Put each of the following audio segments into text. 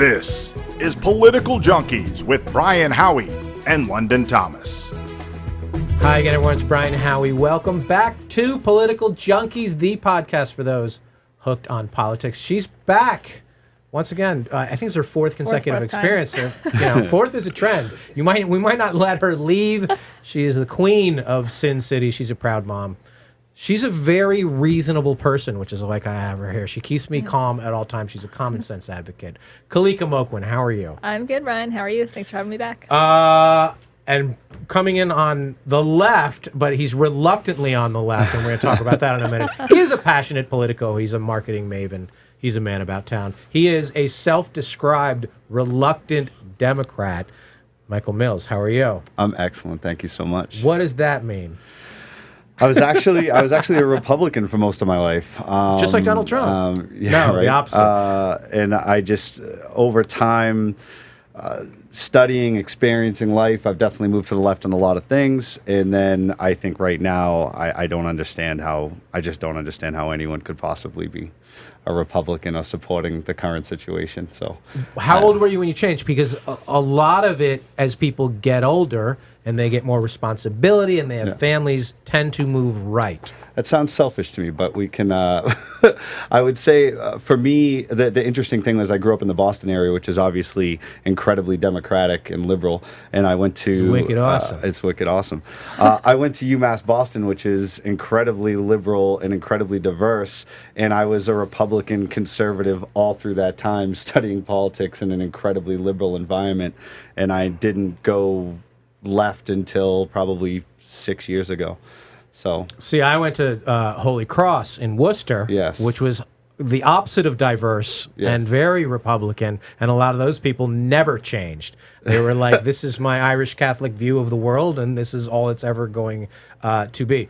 This is Political Junkeez with Brian Howie and London Thomas. Hi again, everyone. It's Brian Howie. Welcome back to Political Junkeez, the podcast for those hooked on politics. She's back once again. I think it's her fourth consecutive experience. So, fourth is a trend. We might not let her leave. She is the queen of Sin City. She's a proud mom. She's a very reasonable person, which is like I have her here. She keeps me calm at all times. She's a common sense advocate. Kalika Moquin, how are you? I'm good, Ryan. How are you? Thanks for having me back. And coming in on the left, but he's reluctantly on the left, and we're going to talk about that in a minute. He is a passionate politico. He's a marketing maven. He's a man about town. He is a self-described reluctant Democrat. Michael Mills, how are you? I'm excellent. Thank you so much. What does that mean? I was actually a Republican for most of my life. Just like Donald Trump. Yeah, no, the opposite. And I just, over time, studying, experiencing life, I've definitely moved to the left on a lot of things. And then I think right now, I just don't understand how anyone could possibly be a Republican or supporting the current situation. So, how old were you when you changed? Because a lot of it, as people get older and they get more responsibility and they have families, tend to move right. That sounds selfish to me, but we can. I would say for me, the interesting thing was I grew up in the Boston area, which is obviously incredibly democratic and liberal. And I went to. It's wicked awesome. It's wicked awesome. I went to UMass Boston, which is incredibly liberal and incredibly diverse. And I was a Republican conservative all through that time, studying politics in an incredibly liberal environment. And I didn't go left until probably 6 years ago. So, see, I went to Holy Cross in Worcester, which was the opposite of diverse and very Republican, and a lot of those people never changed. They were like, this is my Irish Catholic view of the world, and this is all it's ever going to be.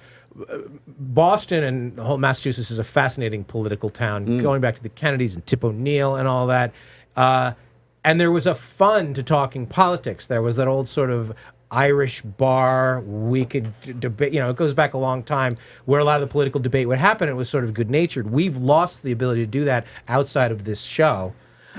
Boston and the whole Massachusetts is a fascinating political town, going back to the Kennedys and Tip O'Neill and all that. And there was a fun to talking politics. There was that old sort of Irish bar, we could debate, it goes back a long time, where a lot of the political debate would happen. It was sort of good-natured. We've lost the ability to do that outside of this show,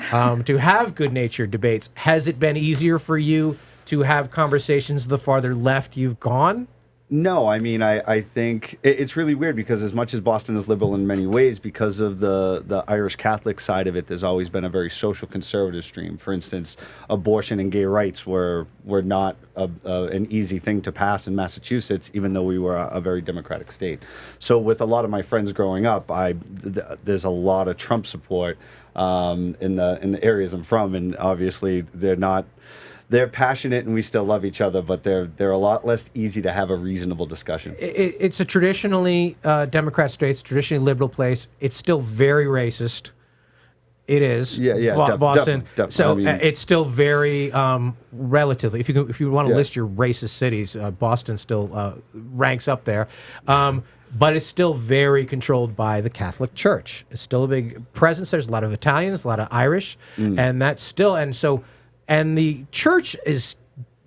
to have good-natured debates. Has it been easier for you to have conversations the farther left you've gone? No, I mean, I think it's really weird because as much as Boston is liberal in many ways, because of the Irish Catholic side of it, there's always been a very social conservative stream. For instance, abortion and gay rights were not an easy thing to pass in Massachusetts, even though we were a very democratic state. So with a lot of my friends growing up, there's a lot of Trump support in the areas I'm from, and obviously they're passionate and we still love each other, but they're a lot less easy to have a reasonable discussion. It's a traditionally Democrat state, it's a traditionally liberal place. It's still very racist. It is. Boston. Definitely. It's still very relatively. If you want to list your racist cities, Boston still ranks up there. But it's still very controlled by the Catholic Church. It's still a big presence. There's a lot of Italians, a lot of Irish, and that's still and the church is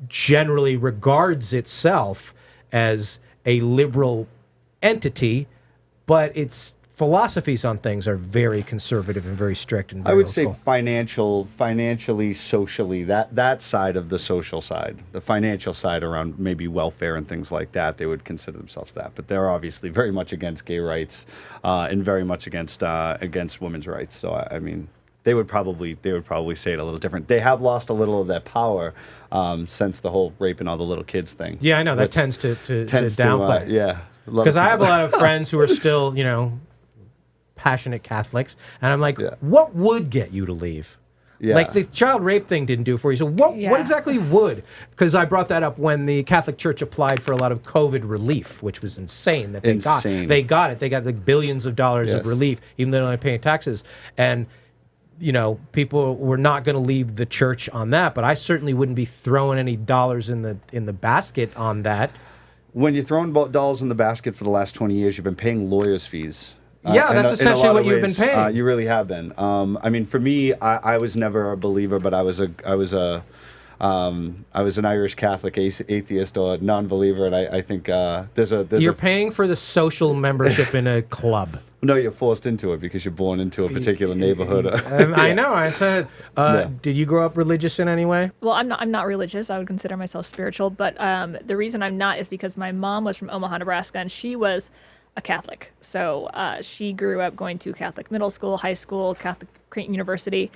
generally regards itself as a liberal entity, but its philosophies on things are very conservative and very strict. And very I would say financially, socially, that side of the social side, the financial side around maybe welfare and things like that, they would consider themselves that. But they're obviously very much against gay rights and very much against women's rights. So I mean. They would probably say it a little different. They have lost a little of that power since the whole raping all the little kids thing. Yeah, I know that tends to downplay. Because I have a lot of friends who are still, passionate Catholics, and I'm like, what would get you to leave? Yeah. Like the child rape thing didn't do it for you. So what exactly would? Because I brought that up when the Catholic Church applied for a lot of COVID relief, which was insane that they got. They got it. They got like billions of dollars of relief, even though they're not paying taxes. And people were not going to leave the church on that, but I certainly wouldn't be throwing any dollars in the basket on that. When you're throwing dollars in the basket for the last 20 years, you've been paying lawyers' fees. That's essentially what you've been paying. You really have been. I mean, for me, I was never a believer, but I was an Irish Catholic atheist or non-believer, and I think there's You're paying for the social membership in a club. No, you're forced into it because you're born into a particular neighborhood. I know. I said, did you grow up religious in any way? Well, I'm not religious. I would consider myself spiritual, but the reason I'm not is because my mom was from Omaha, Nebraska, and she was a Catholic. So she grew up going to Catholic middle school, high school, Catholic Creighton University,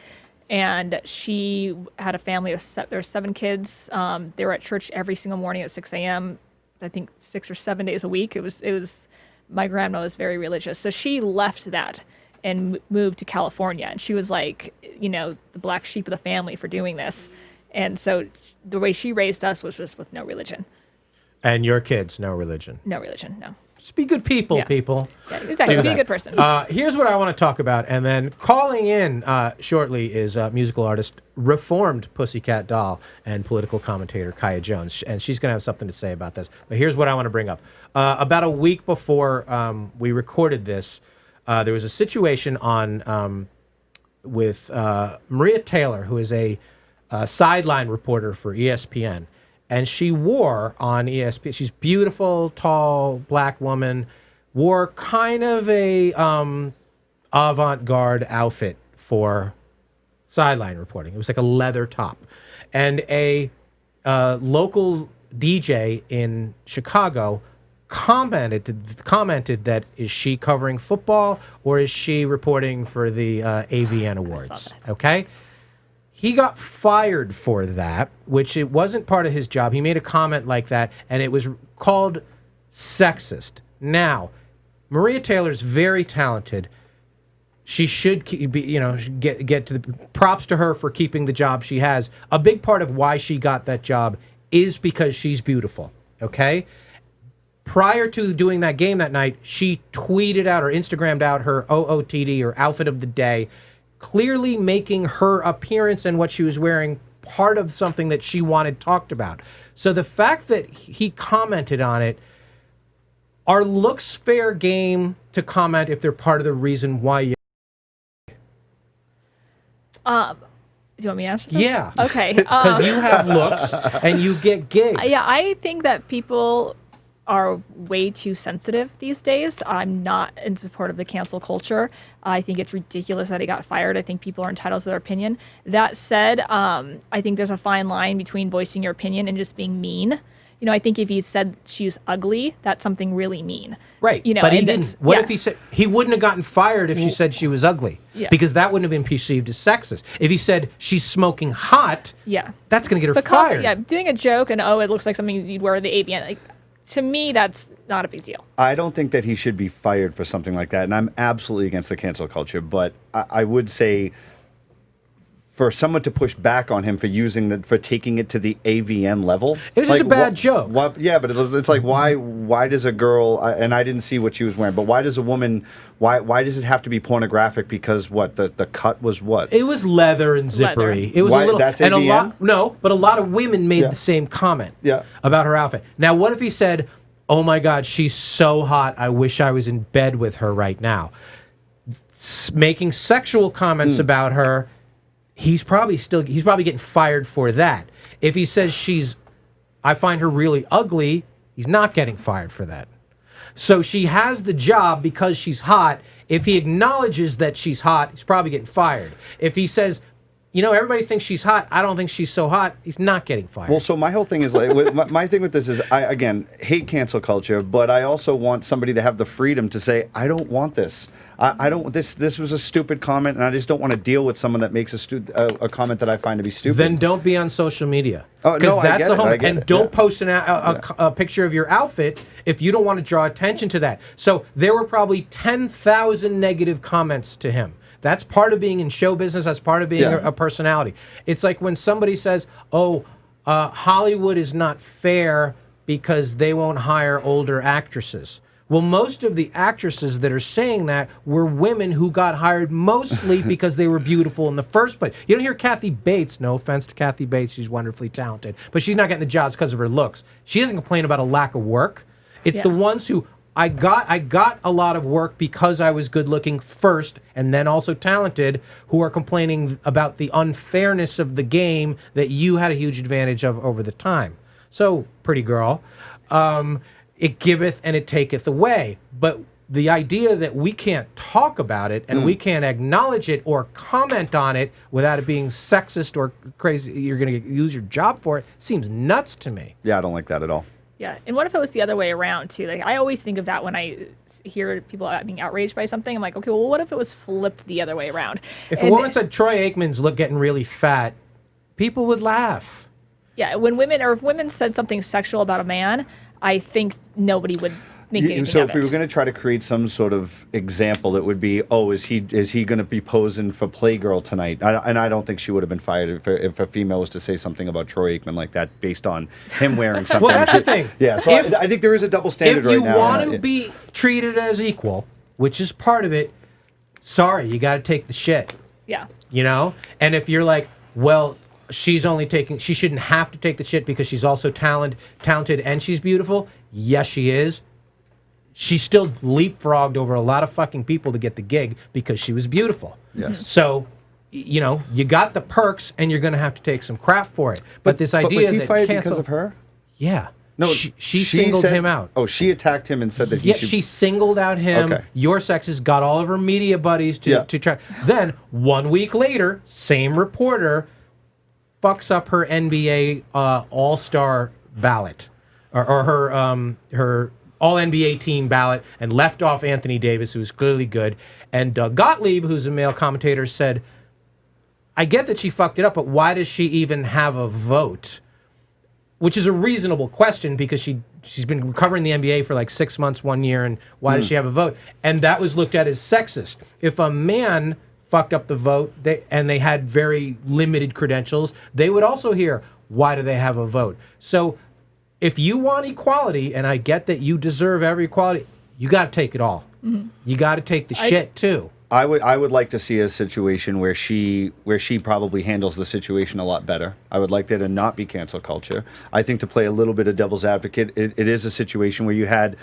and she had a family of there were 7 kids. They were at church every single morning at 6 a.m. I think 6 or 7 days a week. It was. My grandma was very religious, so she left that and moved to California. And she was like, the black sheep of the family for doing this. And so the way she raised us was just with no religion. And your kids, no religion? No religion, no. Just be good people, people. Yeah, exactly. Be a good person. Here's what I want to talk about. And then calling in shortly is musical artist, reformed Pussycat Doll, and political commentator Kaya Jones. And she's going to have something to say about this. But here's what I want to bring up. About a week before we recorded this, there was a situation on with Maria Taylor, who is a sideline reporter for ESPN. And she wore on ESPN, she's beautiful, tall, black woman, wore kind of a avant-garde outfit for sideline reporting. It was like a leather top. And a local DJ in Chicago commented that, is she covering football or is she reporting for the AVN Awards? Okay? He got fired for that, which it wasn't part of his job. He made a comment like that, and it was called sexist. Now, Maria Taylor's very talented. She should be, get to the props to her for keeping the job she has. A big part of why she got that job is because she's beautiful, okay? Prior to doing that game that night, she tweeted out or Instagrammed out her OOTD, or outfit of the day, clearly making her appearance and what she was wearing part of something that she wanted talked about. So the fact that he commented on it, are looks fair game to comment if they're part of the reason why you... Do you want me to answer this? Yeah. Okay. Because you have looks and you get gigs. Yeah, I think that people are way too sensitive these days. I'm not in support of the cancel culture. I think it's ridiculous that he got fired. I think people are entitled to their opinion. That said, I think there's a fine line between voicing your opinion and just being mean. I think if he said she's ugly, that's something really mean. Right. But he didn't. What if he said he wouldn't have gotten fired if she said she was ugly? Yeah. Because that wouldn't have been perceived as sexist. If he said she's smoking hot, that's going to get her fired. Yeah, doing a joke and it looks like something you'd wear at the AVN. To me, that's not a big deal. I don't think that he should be fired for something like that, and I'm absolutely against the cancel culture. But I would say, for someone to push back on him for taking it to the AVN level, it was just a bad joke. Yeah, but it's like why does a girl, and I didn't see what she was wearing, but why does a woman, why does it have to be pornographic? Because the cut was what? It was leather and zippery. Leather. It was a little, that's and AVN? but a lot of women made the same comment about her outfit. Now, what if he said, "Oh my God, she's so hot. I wish I was in bed with her right now," making sexual comments about her? He's probably getting fired for that. If he says I find her really ugly, he's not getting fired for that. So she has the job because she's hot. If he acknowledges that she's hot, he's probably getting fired. If he says, everybody thinks she's hot, I don't think she's so hot, he's not getting fired. Well, so my whole thing is my thing with this is I again hate cancel culture, but I also want somebody to have the freedom to say, I don't want this. I don't. This was a stupid comment, and I just don't want to deal with someone that makes a comment that I find to be stupid. Then don't be on social media. Oh no, that's the home. And don't post a picture of your outfit if you don't want to draw attention to that. So there were probably 10,000 negative comments to him. That's part of being in show business. That's part of being a personality. It's like when somebody says, Hollywood is not fair because they won't hire older actresses. Well, most of the actresses that are saying that were women who got hired mostly because they were beautiful in the first place. You don't hear Kathy Bates, no offense to Kathy Bates, she's wonderfully talented, but she's not getting the jobs because of her looks. She doesn't complain about a lack of work. It's the ones who, I got a lot of work because I was good looking first and then also talented, who are complaining about the unfairness of the game that you had a huge advantage of over the time. So, pretty girl, it giveth and it taketh away. But the idea that we can't talk about it and we can't acknowledge it or comment on it without it being sexist or crazy, you're going to lose your job for it, seems nuts to me. Yeah, I don't like that at all. Yeah, and what if it was the other way around too? Like I always think of that when I hear people being outraged by something. I'm like, okay, well, what if it was flipped the other way around? If a woman said Troy Aikman's getting really fat, people would laugh. Yeah, if women said something sexual about a man, I think nobody would think anything So of if we it. were going to try to create some sort of example, it would be, oh, is he going to be posing for Playgirl tonight? And I don't think she would have been fired if a female was to say something about Troy Aikman like that based on him wearing something. Well, that's the thing. Yeah, so I think there is a double standard right now. If you want to be treated as equal, which is part of it, sorry, you got to take the shit. Yeah. You know? And if you're like, well, she shouldn't have to take the shit because she's also talented and she's beautiful. Yes, she is. She still leapfrogged over a lot of fucking people to get the gig because she was beautiful. Yes. So, you know, you got the perks and you're going to have to take some crap for it. But this idea was he that fired because of her? Yeah. No, she singled him out. Oh, she attacked him and said that he should... she singled out him. Okay. Your sexist got all of her media buddies to try. Then 1 week later, same reporter fucks up her NBA All-Star ballot or her All-NBA team ballot and left off Anthony Davis, who was clearly good. And Doug Gottlieb, who's a male commentator, said, I get that she fucked it up, but why does she even have a vote? Which is a reasonable question because she's been covering the NBA for like 6 months, 1 year, and why does she have a vote? And that was looked at as sexist. If a man fucked up the vote and they had very limited credentials, they would also hear, why do they have a vote? So if you want equality, and I get that you deserve every equality, you got to take it all. Mm-hmm. You got to take the shit too. I would like to see a situation where she probably handles the situation a lot better. I would like there to not be cancel culture. I think to play a little bit of devil's advocate, it is a situation where you had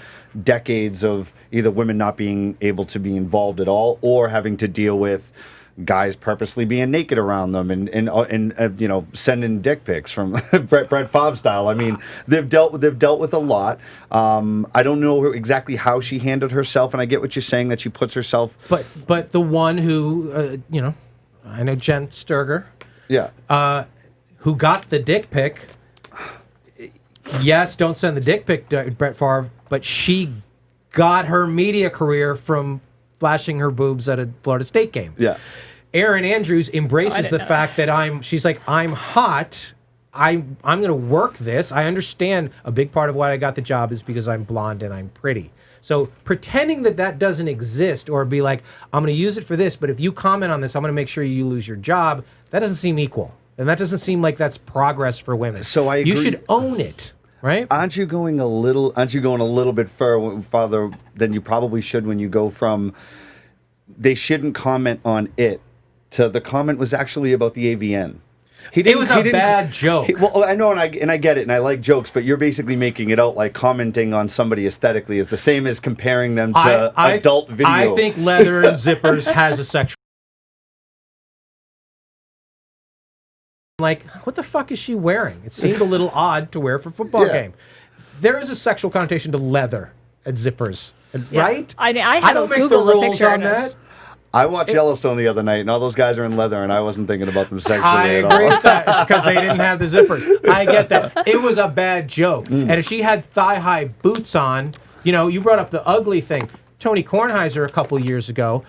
decades of either women not being able to be involved at all or having to deal with guys purposely being naked around them and you know, sending dick pics from Brett Favre style. I mean, they've dealt with a lot. I don't know exactly how she handled herself, and I get what you're saying that she puts herself. But the one who you know, I know Jen Sturger. Yeah. Who got the dick pic? Yes, don't send the dick pic to Brett Favre, but she got her media career from flashing her boobs at a Florida State game. Yeah. Erin Andrews embraces the fact that she's like, I'm hot. I'm going to work this. I understand a big part of why I got the job is because I'm blonde and I'm pretty. So pretending that doesn't exist or be like, I'm going to use it for this, but if you comment on this, I'm going to make sure you lose your job, that doesn't seem equal. And that doesn't seem like that's progress for women. So I agree. You should own it. Right? Aren't you going a little bit farther than you probably should when you go from they shouldn't comment on it to the comment was actually about the AVN? It was a bad joke. Well, I know, and I get it, and I like jokes, but you're basically making it out like commenting on somebody aesthetically is the same as comparing them to adult video. I think leather and zippers has a sexual. Like, what the fuck is she wearing? It seemed a little odd to wear for a football game. There is a sexual connotation to leather and zippers, right? I don't make the rules on that. I watched Yellowstone the other night, and all those guys are in leather, and I wasn't thinking about them sexually I at all. agree with that. It's because they didn't have the zippers. I get that. It was a bad joke. And if she had thigh-high boots on, you know, you brought up the ugly thing. Tony Kornheiser a couple years ago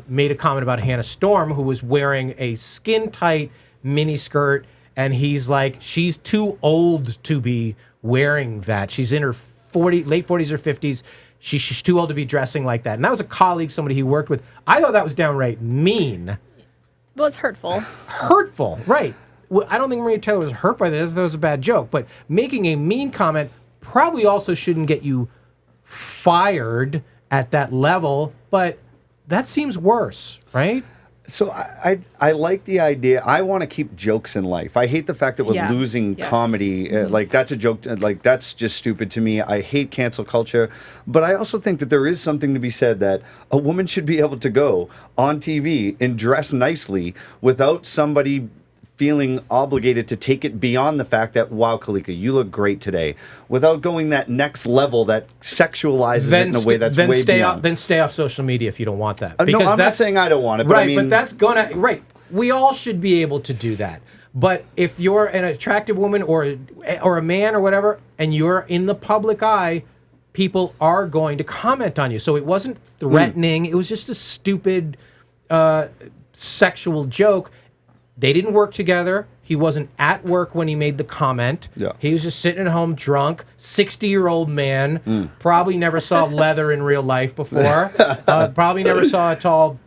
made a comment about Hannah Storm, who was wearing a skin-tight mini skirt, and he's like, she's too old to be wearing that. She's in her late 40s or 50s. She's too old to be dressing like that. And that was a colleague, somebody he worked with. I thought that was downright mean. Well, it's hurtful. Hurtful, right. I don't think Maria Taylor was hurt by this. That was a bad joke. But making a mean comment probably also shouldn't get you fired at that level. But that seems worse, right? So I like the idea. I want to keep jokes in life. I hate the fact that we're losing comedy. Like, that's a joke. Like, that's just stupid to me. I hate cancel culture. But I also think that there is something to be said that a woman should be able to go on TV and dress nicely without somebody feeling obligated to take it beyond the fact that, wow, Kalika, you look great today, without going that next level that sexualizes it in a way that's way beyond. Then stay off social media if you don't want that. No, I'm not saying I don't want it, but right, I mean, but that's gonna we all should be able to do that. But if you're an attractive woman or a man or whatever, and you're in the public eye, people are going to comment on you. So it wasn't threatening. It was just a stupid sexual joke. They didn't work together. He wasn't at work when he made the comment. Yeah. He was just sitting at home drunk, 60-year-old man, probably never saw leather in real life before, probably never saw a tall,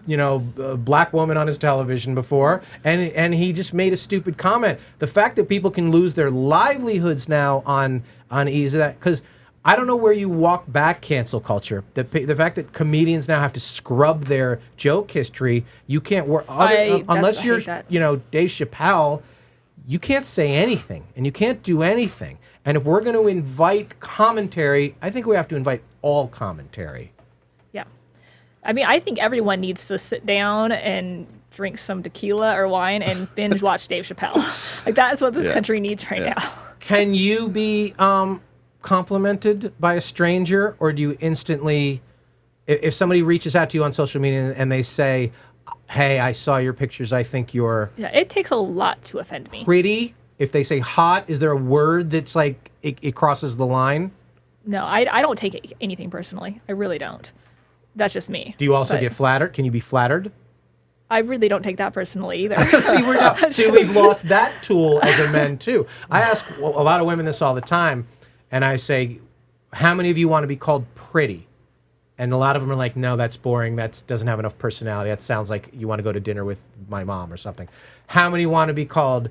black woman on his television before, and he just made a stupid comment. The fact that people can lose their livelihoods now on ease of that, because I don't know where you walk back cancel culture. The fact that comedians now have to scrub their joke history, you can't work unless you're, Dave Chappelle. You can't say anything, and you can't do anything. And if we're going to invite commentary, I think we have to invite all commentary. Yeah, I mean, I think everyone needs to sit down and drink some tequila or wine and binge watch Dave Chappelle. Like that's what this country needs right now. Can you be complimented by a stranger, or do you instantly, if somebody reaches out to you on social media and they say, hey, I saw your pictures, I think you're it takes a lot to offend me. Pretty, if they say hot, is there a word that's like it crosses the line? No, I don't take anything personally. I really don't. That's just me. Do you also get flattered? Can you be flattered? I really don't take that personally either. See, we've lost that tool as a men too. I ask a lot of women this all the time. And I say, how many of you want to be called pretty? And a lot of them are like, no, that's boring. That doesn't have enough personality. That sounds like you want to go to dinner with my mom or something. How many want to be called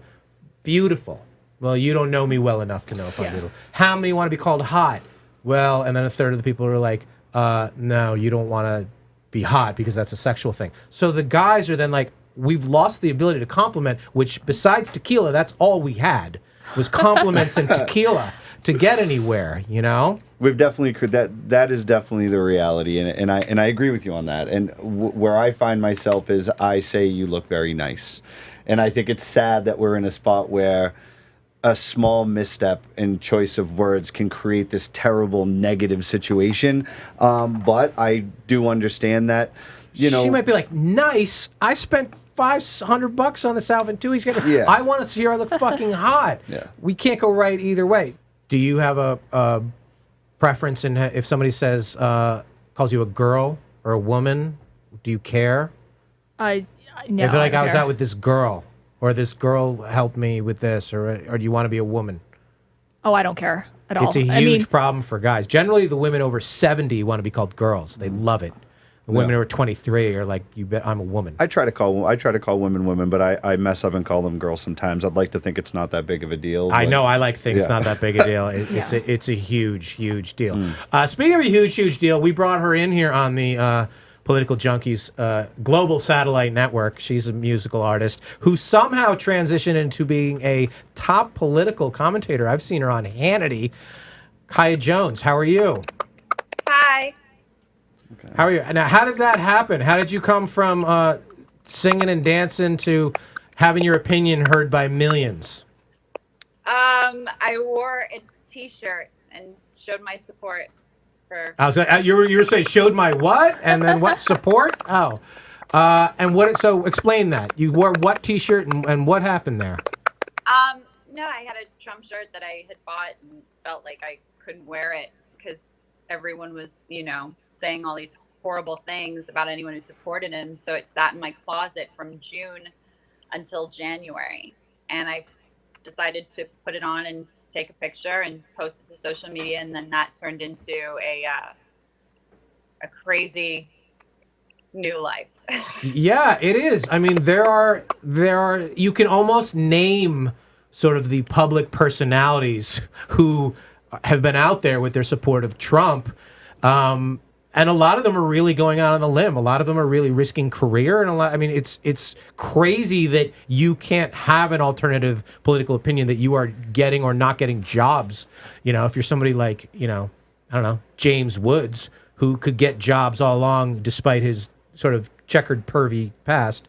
beautiful? Well, you don't know me well enough to know if I'm beautiful. How many want to be called hot? Well, and then a third of the people are like, no, you don't want to be hot because that's a sexual thing. So the guys are then like, we've lost the ability to compliment, which besides tequila, that's all we had was compliments and tequila to get anywhere, We've definitely that is definitely the reality, and I agree with you on that. And where I find myself is I say you look very nice, and I think it's sad that we're in a spot where a small misstep in choice of words can create this terrible negative situation. But I do understand that, she might be like, nice. I spent $500 on this outfit too. I want to see her look fucking hot. Yeah. We can't go right either way. Do you have a preference in if somebody says calls you a girl or a woman? Do you care? No. If they're like, I was out with this girl, or this girl helped me with this, or do you want to be a woman? Oh, I don't care at all. It's a huge problem for guys. Generally, the women over 70 want to be called girls. They love it. The women who are 23 are like, you bet I'm a woman. I try to call women, but I mess up and call them girls sometimes. I'd like to think it's not that big of a deal. I know. I like to think it's not that big a deal. It's a huge deal. Speaking of a huge deal, we brought her in here on the Political Junkeez global satellite network. She's a musical artist who somehow transitioned into being a top political commentator. I've seen her on Hannity. Kaya Jones, how are you? Hi. Okay. How are you? Now, how did that happen? How did you come from singing and dancing to having your opinion heard by millions? I wore a T-shirt and showed my support for. I was you were saying showed my what, and then what support? Oh, and what? So explain that. You wore what T-shirt and what happened there? No, I had a Trump shirt that I had bought and felt like I couldn't wear it because everyone was, saying all these horrible things about anyone who supported him. So it sat in my closet from June until January. And I decided to put it on and take a picture and post it to social media. And then that turned into a crazy new life. Yeah, it is. I mean, there are, you can almost name sort of the public personalities who have been out there with their support of Trump. And a lot of them are really going out on a limb. A lot of them are really risking career. And it's crazy that you can't have an alternative political opinion, that you are getting or not getting jobs. If you're somebody like, I don't know, James Woods, who could get jobs all along despite his sort of checkered, pervy past.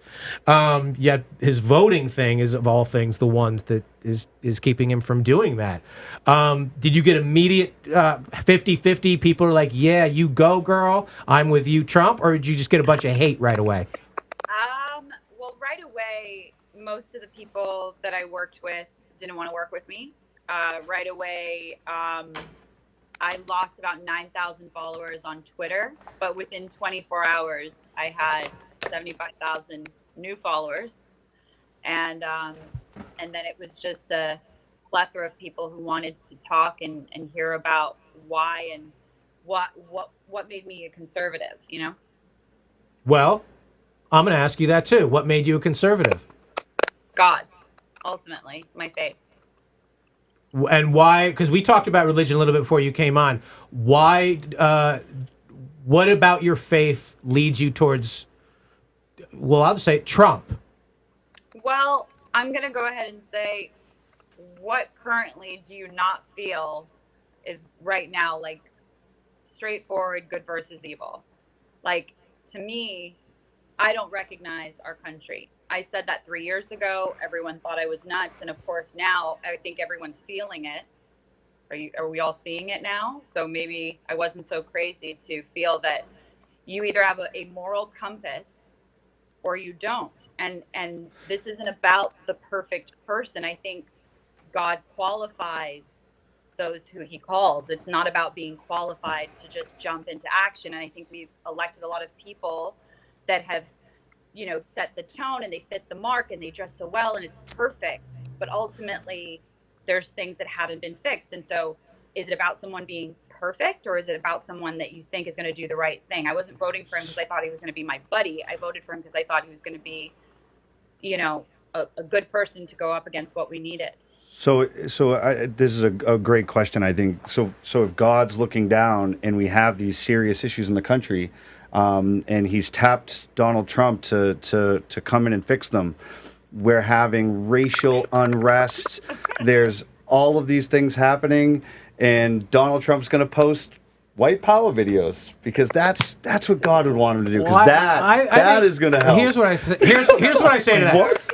Yet his voting thing is, of all things, the ones that is keeping him from doing that. Did you get immediate 50-50? People are like, yeah, you go, girl. I'm with you, Trump. Or did you just get a bunch of hate right away? Well, right away, most of the people that I worked with didn't want to work with me. Right away, I lost about 9,000 followers on Twitter, but within 24 hours, I had 75,000 new followers, and then it was just a plethora of people who wanted to talk and hear about why and what made me a conservative, you know? Well, I'm going to ask you that too. What made you a conservative? God, ultimately, my faith. And why? Because we talked about religion a little bit before you came on. Why? What about your faith leads you towards? Well, I'll just say Trump. Well, I'm going to go ahead and say, what currently do you not feel is right now like straightforward good versus evil? Like, to me, I don't recognize our country. I said that 3 years ago. Everyone thought I was nuts. And of course, now I think everyone's feeling it. Are we all seeing it now? So maybe I wasn't so crazy to feel that you either have a moral compass or you don't. And this isn't about the perfect person. I think God qualifies those who he calls. It's not about being qualified to just jump into action. And I think we've elected a lot of people that have, you know, set the tone and they fit the mark and they dress so well and it's perfect. But ultimately, there's things that haven't been fixed. And so is it about someone being perfect or is it about someone that you think is going to do the right thing? I wasn't voting for him because I thought he was going to be my buddy. I voted for him because I thought he was going to be, you know, a good person to go up against what we needed. So this is a great question, I think. So if God's looking down and we have these serious issues in the country, and he's tapped Donald Trump to come in and fix them, we're having racial unrest. There's all of these things happening, and Donald Trump's going to post white power videos because that's what God would want him to do. Because that is going to help. Here's what I here's what I say to that. What?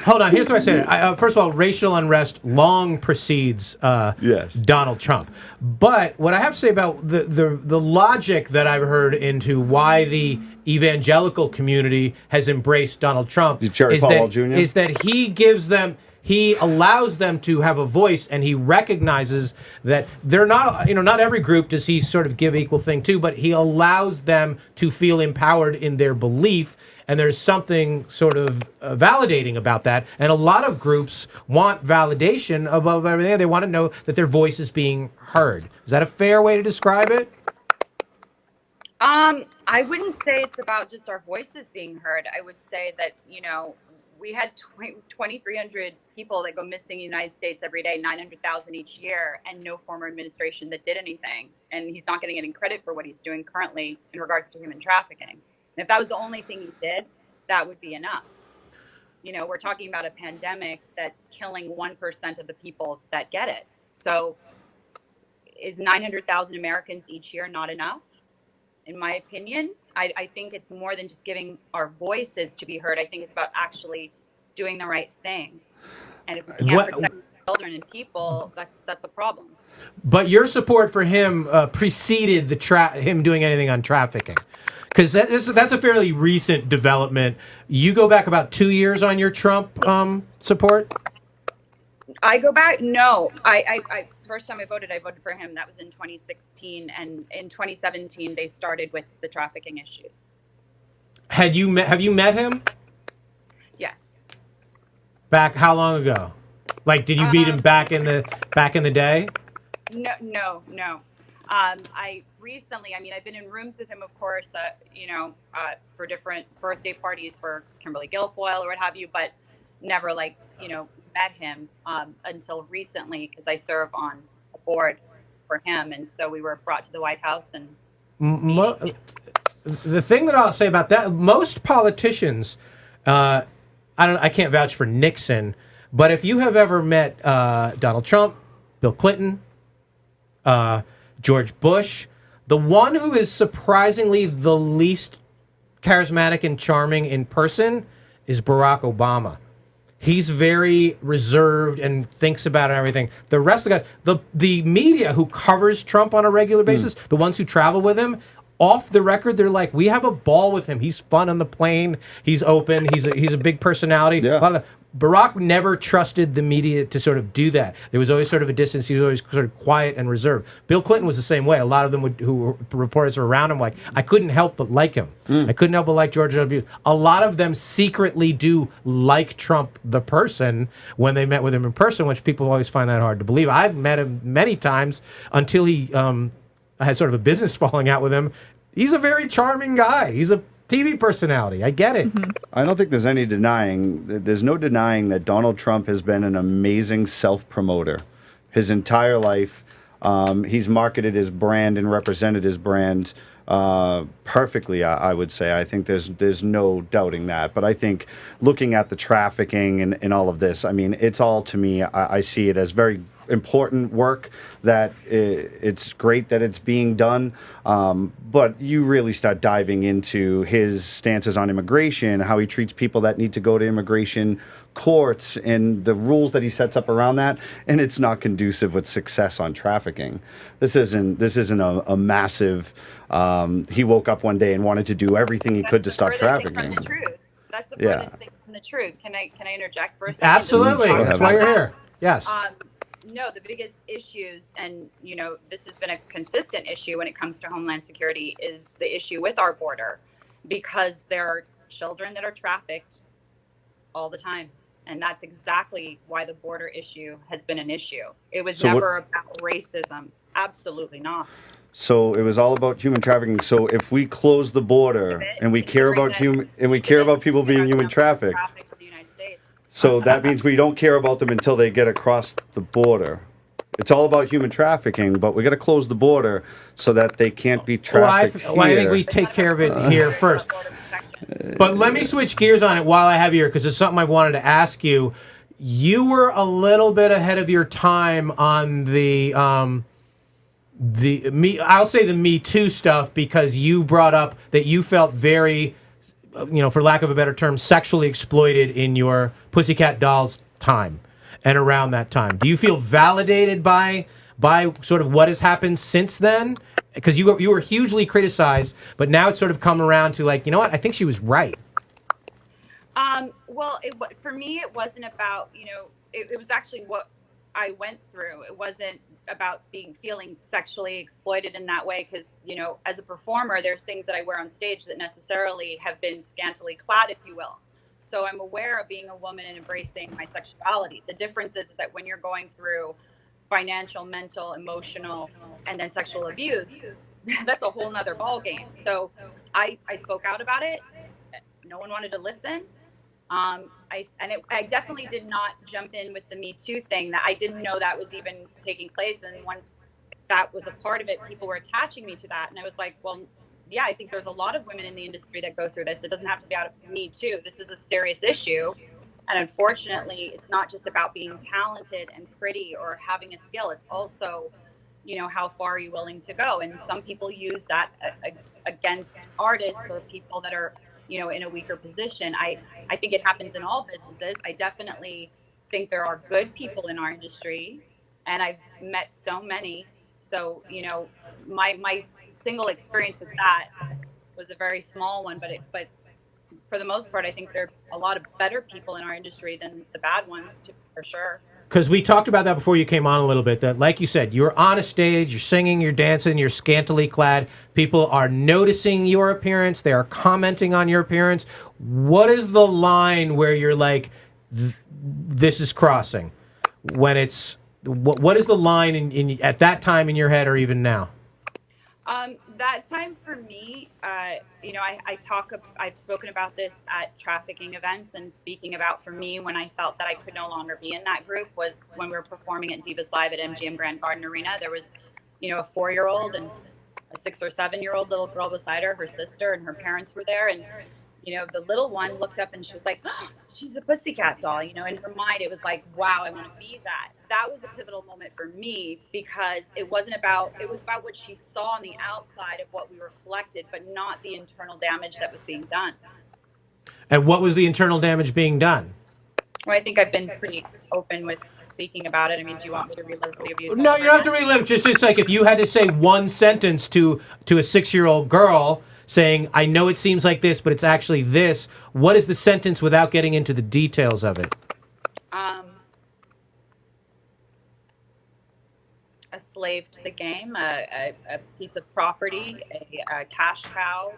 Hold on. Here's what I say. First of all, racial unrest long precedes Donald Trump. But what I have to say about the logic that I've heard into why the evangelical community has embraced Donald Trump is that he gives them. He allows them to have a voice, and he recognizes that they're not, not every group does he sort of give equal thing to, but he allows them to feel empowered in their belief, and there's something sort of validating about that. And a lot of groups want validation above everything. They want to know that their voice is being heard. Is that a fair way to describe it? I wouldn't say it's about just our voices being heard. I would say that, we had 2,300 people that go missing in the United States every day, 900,000 each year, and no former administration that did anything. And he's not getting any credit for what he's doing currently in regards to human trafficking. And if that was the only thing he did, that would be enough. We're talking about a pandemic that's killing 1% of the people that get it. So is 900,000 Americans each year not enough? In my opinion, I think it's more than just giving our voices to be heard. I think it's about actually doing the right thing. And if we can't protect children and people, that's a problem. But your support for him preceded him doing anything on trafficking. Because that's a fairly recent development. You go back about 2 years on your Trump support? I go back. No, I first time I voted for him. That was in 2016, and in 2017 they started with the trafficking issue. Have you met him? Yes. Back how long ago? Like, did you meet him back in the day? No. I recently. I've been in rooms with him, of course. For different birthday parties for Kimberly Guilfoyle or what have you, but never met him until recently because I serve on a board for him, and so we were brought to the White House. And the thing that I'll say about that, most politicians, I can't vouch for Nixon, but if you have ever met Donald Trump, Bill Clinton, George Bush, the one who is surprisingly the least charismatic and charming in person is Barack Obama. He's very reserved and thinks about it and everything. The rest of the guys, the media who covers Trump on a regular basis, the ones who travel with him, off the record, they're like, we have a ball with him. He's fun on the plane. He's open. He's a big personality. Yeah. Barack never trusted the media to sort of do that. There was always sort of a distance. He was always sort of quiet and reserved. Bill Clinton was the same way. A lot of them who reporters were around him, like, I couldn't help but like him. I couldn't help but like George W. A lot of them secretly do like Trump, the person, when they met with him in person, which people always find that hard to believe. I've met him many times until he I had sort of a business falling out with him. He's a very charming guy. He's a TV personality. I get it. I don't think there's any denying. There's no denying that Donald Trump has been an amazing self-promoter his entire life. He's marketed his brand and represented his brand perfectly, I would say. I think there's no doubting that. But I think looking at the trafficking and all of this, I mean, it's all, to me, I see it as very important work, that it's great that it's being done, but you really start diving into his stances on immigration, how he treats people that need to go to immigration courts, and the rules that he sets up around that, and it's not conducive with success on trafficking. This isn't a massive he woke up one day and wanted to do everything he could to stop trafficking. That's the furthest thing from the truth. Can I interject for a second? Absolutely. That's why you're here. Yes. No, the biggest issues, and this has been a consistent issue when it comes to Homeland Security, is the issue with our border, because there are children that are trafficked all the time, and that's exactly why the border issue has been an issue. It was never about racism. Absolutely not. So it was all about human trafficking. So if we close the border and we care about people being human trafficked, so that means we don't care about them until they get across the border. It's all about human trafficking, but we got to close the border so that they can't be trafficked here. I think we take care of it here first. But let me switch gears on it while I have you here, because there's something I wanted to ask you. You were a little bit ahead of your time on I'll say the Me Too stuff, because you brought up that you felt very, for lack of a better term, sexually exploited in your Pussycat Dolls time and around that time. Do you feel validated by sort of what has happened since then? Because you were hugely criticized, but now it's sort of come around to, like, you know what? I think she was right. Well, for me, it wasn't about, it was actually what I went through. It wasn't about feeling sexually exploited in that way, because, as a performer, there's things that I wear on stage that necessarily have been scantily clad, if you will. So I'm aware of being a woman and embracing my sexuality. The difference is that when you're going through financial, mental, emotional, and then sexual abuse, that's a whole nother ballgame. So I spoke out about it. No one wanted to listen. I definitely did not jump in with the Me Too thing. That I didn't know that was even taking place. And once that was a part of it, people were attaching me to that. And I was like, well, yeah, I think there's a lot of women in the industry that go through this. It doesn't have to be out of Me Too. This is a serious issue. And unfortunately, it's not just about being talented and pretty or having a skill. It's also, how far are you willing to go? And some people use that against artists or people that are, in a weaker position. I think it happens in all businesses. I definitely think there are good people in our industry, and I've met so many. So, my single experience with that was a very small one, but for the most part, I think there are a lot of better people in our industry than the bad ones, for sure. Because we talked about that before you came on a little bit, that, like you said, you're on a stage, you're singing, you're dancing, you're scantily clad. People are noticing your appearance. They are commenting on your appearance. What is the line where you're like, this is crossing? When it's, what is the line at that time in your head, or even now? That time for me, I've spoken about this at trafficking events, and speaking about, for me, when I felt that I could no longer be in that group, was when we were performing at Divas Live at MGM Grand Garden Arena. There was, a 4-year-old and a 6 or 7-year-old little girl beside her sister, and her parents were there. And, the little one looked up and she was like, oh, she's a pussycat doll. In her mind, it was like, wow, I want to be that. that was a pivotal moment for me because it was about what she saw on the outside of what we reflected, but not the internal damage that was being done. And what was the internal damage being done? Well, I think I've been pretty open with speaking about it. I mean, do you want me to relive the abuse? No, you don't have to relive it. Just like if you had to say one sentence to a 6-year-old girl saying, I know it seems like this, but it's actually this, what is the sentence without getting into the details of it? A slave to the game, a piece of property, a cash cow.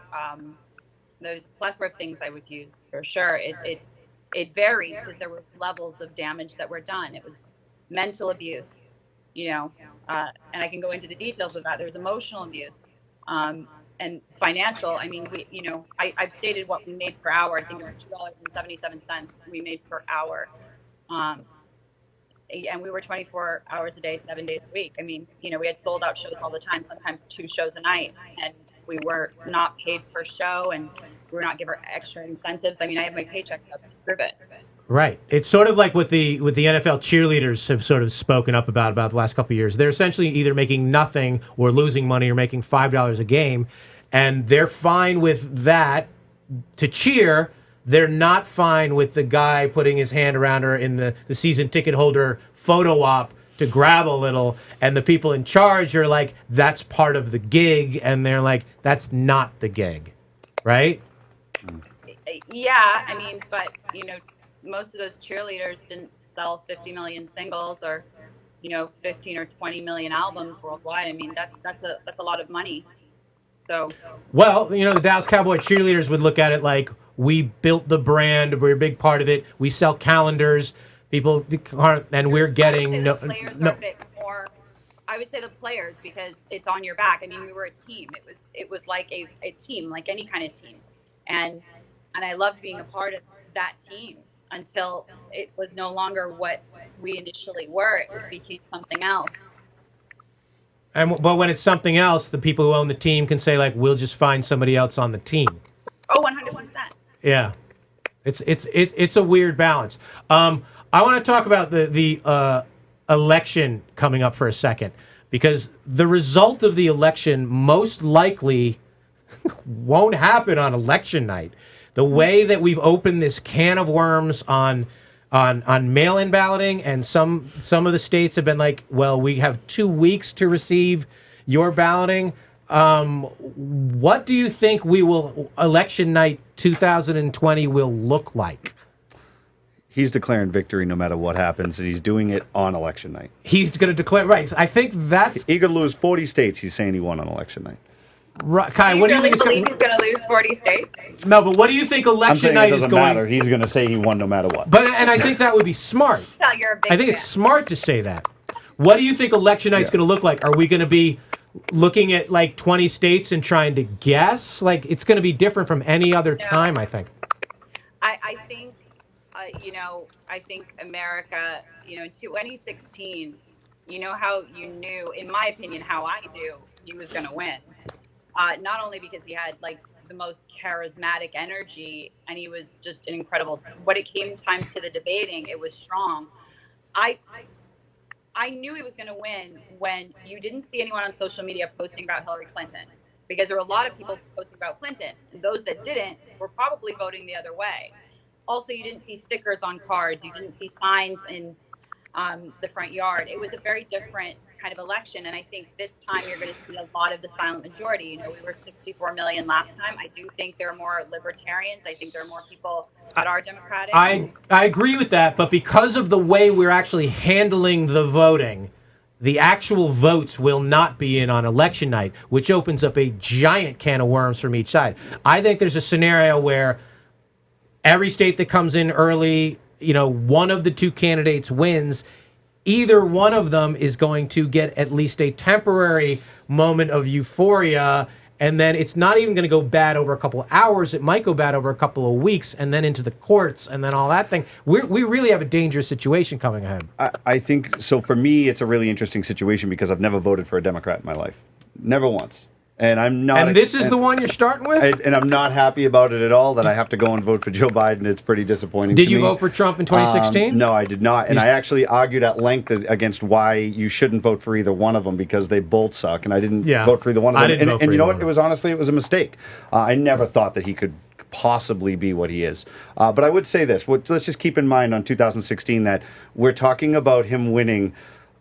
There's a plethora of things I would use for sure. It varied because there were levels of damage that were done. It was mental abuse, and I can go into the details of that. There's emotional abuse, and financial. I mean, I've stated what we made per hour. I think it was $2.77 we made per hour. And we were 24 hours a day, 7 days a week. I mean, we had sold out shows all the time, sometimes 2 shows a night, and we were not paid per show, and we were not given extra incentives. I mean, I have my paychecks up to prove it. Right. It's sort of like what the NFL cheerleaders have sort of spoken up about the last couple of years. They're essentially either making nothing or losing money or making $5 a game, and they're fine with that to cheer. They're not fine with the guy putting his hand around her in the season ticket holder photo op to grab a little, and the people in charge are like, that's part of the gig, and they're like, that's not the gig, right? Yeah, I mean, but, most of those cheerleaders didn't sell 50 million singles or, 15 or 20 million albums worldwide. I mean, that's a lot of money. So, well, the Dallas Cowboy cheerleaders would look at it like, we built the brand, we're a big part of it. We sell calendars, people aren't, and we're getting no. A bit more, I would say the players, because it's on your back. I mean, we were a team. It was like a team, like any kind of team, and I loved being a part of that team until it was no longer what we initially were. It became something else. But when it's something else, the people who own the team can say, like, we'll just find somebody else on the team. Oh, 100%. Yeah, it's a weird balance. I want to talk about the election coming up for a second, because the result of the election most likely won't happen on election night. The way that we've opened this can of worms on mail-in balloting, and some of the states have been like, well, we have 2 weeks to receive your balloting. What do you think election night 2020 will look like? He's declaring victory no matter what happens, and he's doing it on election night. He's going to declare, right. I think that's... He could lose 40 states. He's saying he won on election night. Right, Kai, what do you think he's going to lose 40 states? No, but what do you think election night is going... It doesn't matter. He's going to say he won no matter what. And I think that would be smart. I think it's smart to say that. What do you think election night's going to look like? Are we going to be looking at like 20 states and trying to guess? Like, it's going to be different from any other time, I think. I think, I think America, in 2016, how you knew, in my opinion, how I knew he was going to win. Not only because he had like the most charismatic energy and he was just an incredible, when it came time to the debating, it was strong. I knew he was going to win when you didn't see anyone on social media posting about Hillary Clinton, because there were a lot of people posting about Clinton. And those that didn't were probably voting the other way. Also, you didn't see stickers on cars. You didn't see signs in the front yard. It was a very different kind of election. And I think this time you're going to see a lot of the silent majority. We were 64 million last time. I do think there are more libertarians. I think there are more people that are Democratic. I agree with that, but because of the way we're actually handling the voting, the actual votes will not be in on election night, which opens up a giant can of worms from each side. I think there's a scenario where every state that comes in early, one of the two candidates wins. Either one of them is going to get at least a temporary moment of euphoria, and then it's not even going to go bad over a couple of hours. It might go bad over a couple of weeks, and then into the courts, and then all that thing. We really have a dangerous situation coming ahead. I think so. For me, it's a really interesting situation because I've never voted for a Democrat in my life. Never once. And I'm not. And this is the one you're starting with? And I'm not happy about it at all that I have to go and vote for Joe Biden. It's pretty disappointing to me. Did you vote for Trump in 2016? No, I did not. And I actually argued at length against why you shouldn't vote for either one of them because they both suck. And I didn't vote for either one of them. And you know what? It was honestly, it was a mistake. I never thought that he could possibly be what he is. But I would say this. Let's just keep in mind on 2016 that we're talking about him winning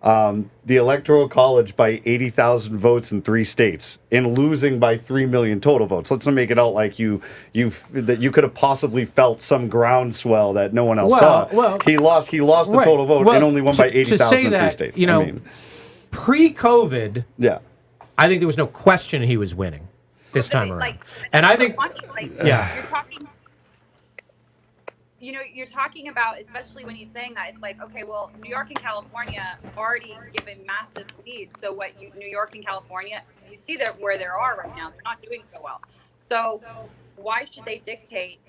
the Electoral College by 80,000 votes in 3 states and losing by 3 million total votes. Let's not make it out like that you could have possibly felt some groundswell that no one else saw. Well, he lost the total vote and only won by 80,000 in 3 states. You know, pre-COVID, I think there was no question he was winning this time around. And I think, you're talking. You're talking about, especially when he's saying that, it's like, okay, well, New York and California already give a massive lead. So New York and California, you see where they are right now. They're not doing so well. So why should they dictate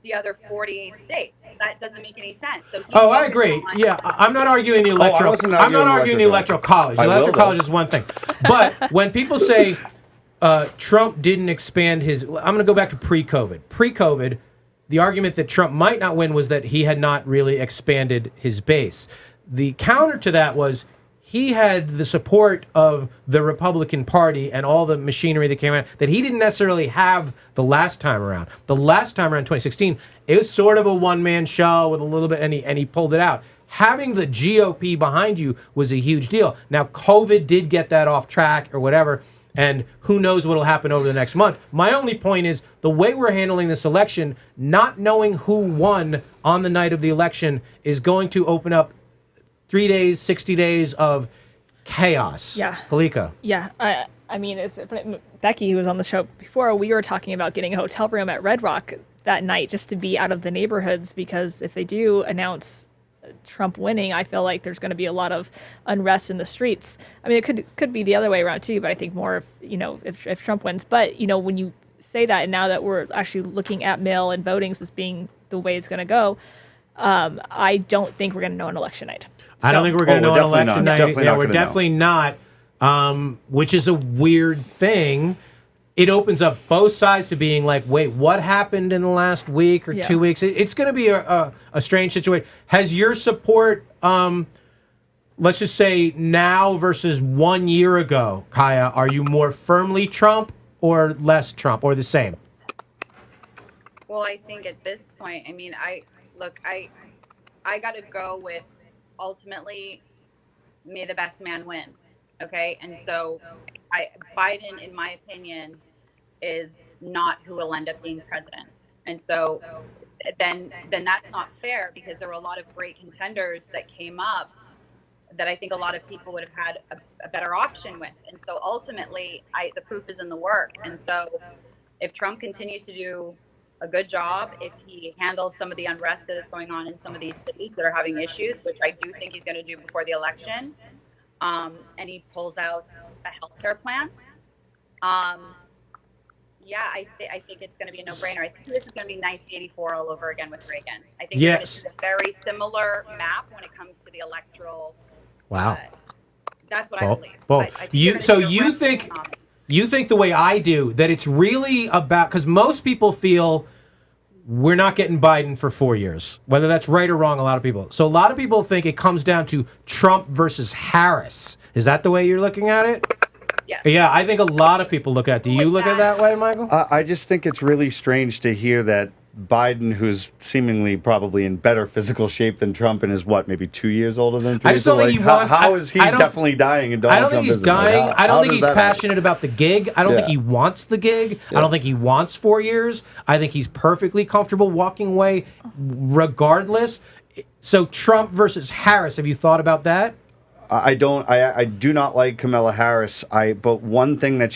the other 48 states? That doesn't make any sense. So I agree. I'm not arguing the electoral. I'm not arguing the electoral college. The electoral college is one thing. But when people say Trump didn't expand his, I'm going to go back to pre-COVID. Pre-COVID, the argument that Trump might not win was that he had not really expanded his base. The counter to that was he had the support of the Republican Party and all the machinery that came around that he didn't necessarily have the last time around. The last time around, 2016, it was sort of a one-man show with a little bit, and he pulled it out. Having the GOP behind you was a huge deal. Now, COVID did get that off track or whatever, and who knows what will happen over the next month. My only point is the way we're handling this election, not knowing who won on the night of the election is going to open up 3 days, 60 days of chaos. Yeah. Kalika. Yeah. I mean, it's Becky, who was on the show before, we were talking about getting a hotel room at Red Rock that night just to be out of the neighborhoods, because if they do announce Trump winning, I feel like there's going to be a lot of unrest in the streets. I mean, it could be the other way around too, but I think more if Trump wins. But when you say that, and now that we're actually looking at mail-in voting as being the way it's going to go, I don't think we're going to know on election night. I don't think we're going to know on election night. We're definitely not, which is a weird thing. It opens up both sides to being like, wait, what happened in the last week or 2 weeks? It's going to be a strange situation. Has your support, let's just say now versus 1 year ago, Kaya, are you more firmly Trump or less Trump or the same? Well, I think at this point, I mean, I got to go with ultimately may the best man win. Okay. And so Biden, in my opinion, is not who will end up being president. And so then that's not fair, because there were a lot of great contenders that came up that I think a lot of people would have had a better option with. And so ultimately, the proof is in the work. And so if Trump continues to do a good job, if he handles some of the unrest that is going on in some of these cities that are having issues, which I do think he's going to do before the election, and he pulls out a healthcare plan, I think it's going to be a no-brainer. I think this is going to be 1984 all over again with Reagan. I think it's a very similar map when it comes to the electoral. Wow. That's what I believe. Well, you think the way I do, that it's really about, because most people feel we're not getting Biden for 4 years, whether that's right or wrong. A lot of people. So a lot of people think it comes down to Trump versus Harris. Is that the way you're looking at it? Yeah, I think a lot of people look at it. Do you look at it that way, Michael? I just think it's really strange to hear that Biden, who's seemingly probably in better physical shape than Trump and is maybe 2 years older than Trump. I just don't think how is he definitely dying and Donald Trump isn't? I don't think he's dying. I don't think he's passionate about the gig. I don't think he wants the gig. I don't think he wants 4 years. I think he's perfectly comfortable walking away regardless. So Trump versus Harris, have you thought about that? I do not like Kamala Harris. But one thing that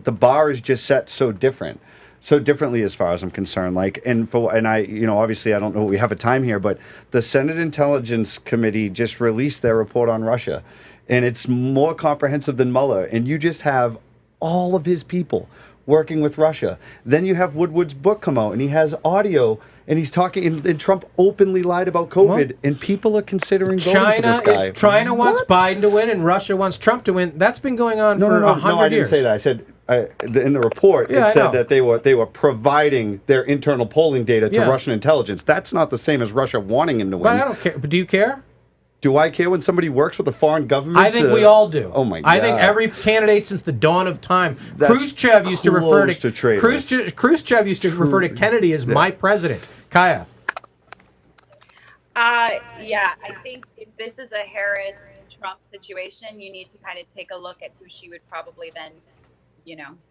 the bar is just set so differently as far as I'm concerned. Obviously I don't know, we have a time here, but the Senate Intelligence Committee just released their report on Russia, and it's more comprehensive than Mueller. And you just have all of his people working with Russia. Then you have Woodward's book come out, and he has audio. And he's talking, and Trump openly lied about COVID, and people are considering voting for this guy. China wants Biden to win, and Russia wants Trump to win. That's been going on for 100 years. No, I didn't say that. in the report, it said that they were providing their internal polling data to Russian intelligence. That's not the same as Russia wanting him to win. But I don't care. But do you care? Do I care when somebody works with a foreign government? I think we all do. Oh my God! I think every candidate since the dawn of time. Khrushchev used to refer to Khrushchev used to refer to Kennedy as my president. Kaya. Yeah, I think if this is a Harris-Trump situation, you need to kind of take a look at who she would probably then,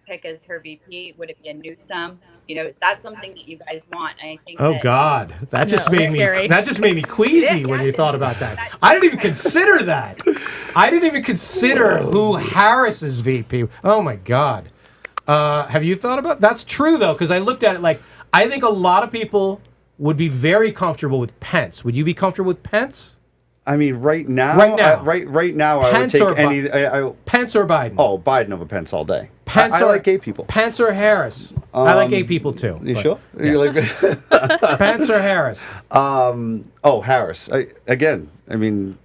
pick as her VP. Would it be a Newsom? Is that something that you guys want? I think. Oh God, that just made me queasy when you thought about that. I didn't even consider that. I didn't even consider who Harris's VP. Oh my God. Have you thought about? That's true though, because I looked at it like I think a lot of people would be very comfortable with Pence. Would you be comfortable with Pence? I mean, right now, right now, Pence I would take any. Pence or Biden? Oh, Biden over Pence all day. I like gay people. Pence or Harris? I like gay people too. You sure? Yeah. You like Pence or Harris? Harris. I mean.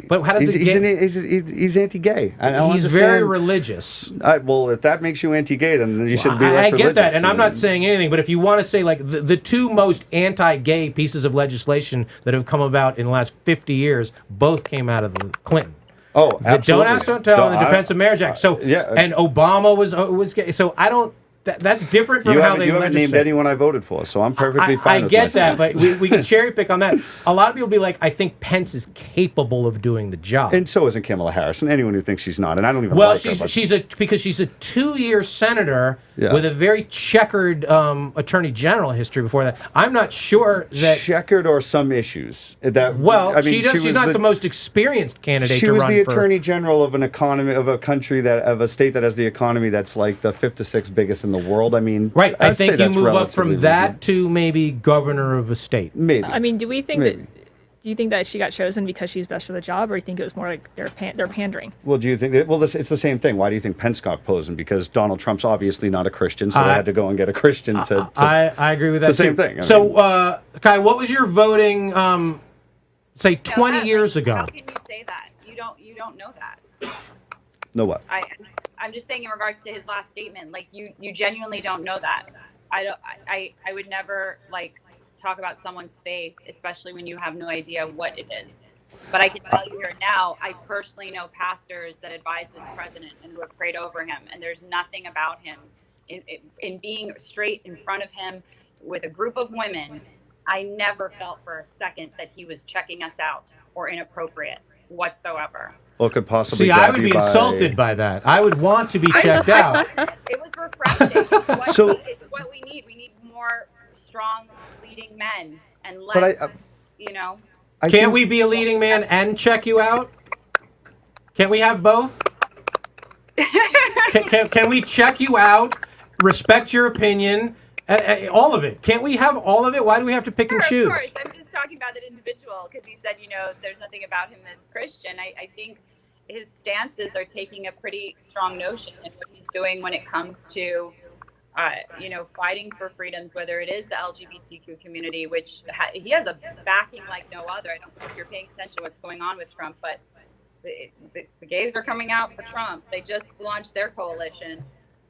But how does he's anti-gay. He's very religious. Well, if that makes you anti-gay, then you should be less religious. I get that, and I'm not saying anything. But if you want to say like the two most anti-gay pieces of legislation that have come about in the last 50 years, both came out of the Clinton. Oh, absolutely. The Don't Ask, Don't Tell, and the Defense of Marriage Act. So and Obama was gay. So I don't. That's different from how they You haven't named anyone I voted for, so I'm perfectly fine with I get that, but we can cherry pick on that. A lot of people be like, I think Pence is capable of doing the job. And so isn't Kamala Harris, and anyone who thinks she's not, and I don't even like her. Well, because she's a 2-year senator with a very checkered attorney general history before that. I'm not sure that... Checkered or some issues. She's not the most experienced candidate to run for... She was the attorney general of an economy, of a state that has the economy that's like the 5th to 6th biggest in the world. I mean, right. I think you move up from that to maybe governor of a state. Maybe. I mean, do you think that she got chosen because she's best for the job, or do you think it was more like they're pandering? Well, do you think that? Well, it's the same thing. Why do you think Pence got chosen? Because Donald Trump's obviously not a Christian, so they had to go and get a Christian to. I agree with that. It's the same thing. Kai, what was your voting? Say 20 years ago. How can you say that? You don't know that. Know what? I'm just saying in regards to his last statement, like you genuinely don't know that. I would never talk about someone's faith, especially when you have no idea what it is. But I can tell you here now, I personally know pastors that advise this president and who have prayed over him, and there's nothing about him in being straight in front of him with a group of women. I never felt for a second that he was checking us out or inappropriate whatsoever. Well, could possibly. See, I would be insulted by that. I would want to be checked out. It was refreshing. It's what we need. We need more strong leading men and less, Can't we be a leading man and check you out? Can't we have both? Can we check you out, respect your opinion, all of it? Can't we have all of it? Why do we have to pick and choose? Of course. I'm just talking about that individual because he said, there's nothing about him that's Christian. I think his stances are taking a pretty strong notion in what he's doing when it comes to, fighting for freedoms, whether it is the LGBTQ community, which he has a backing like no other. I don't know if you're paying attention to what's going on with Trump, but the gays are coming out for Trump. They just launched their coalition.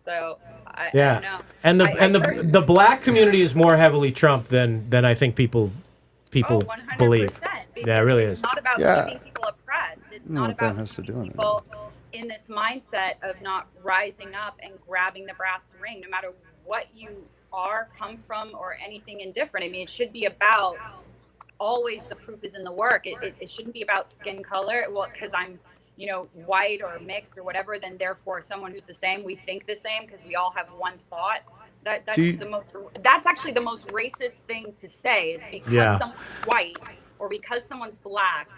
So I don't know. And the black community is more heavily Trump than I think people believe. Yeah, it really is. It's not about keeping people oppressed. It's not about people in this mindset of not rising up and grabbing the brass ring, no matter what you are, come from, or anything indifferent. I mean, it should be about always the proof is in the work. It shouldn't be about skin color. Well, because I'm white or mixed or whatever, then therefore someone who's the same, we think the same because we all have one thought. That's actually the most racist thing to say is because someone's white or because someone's black,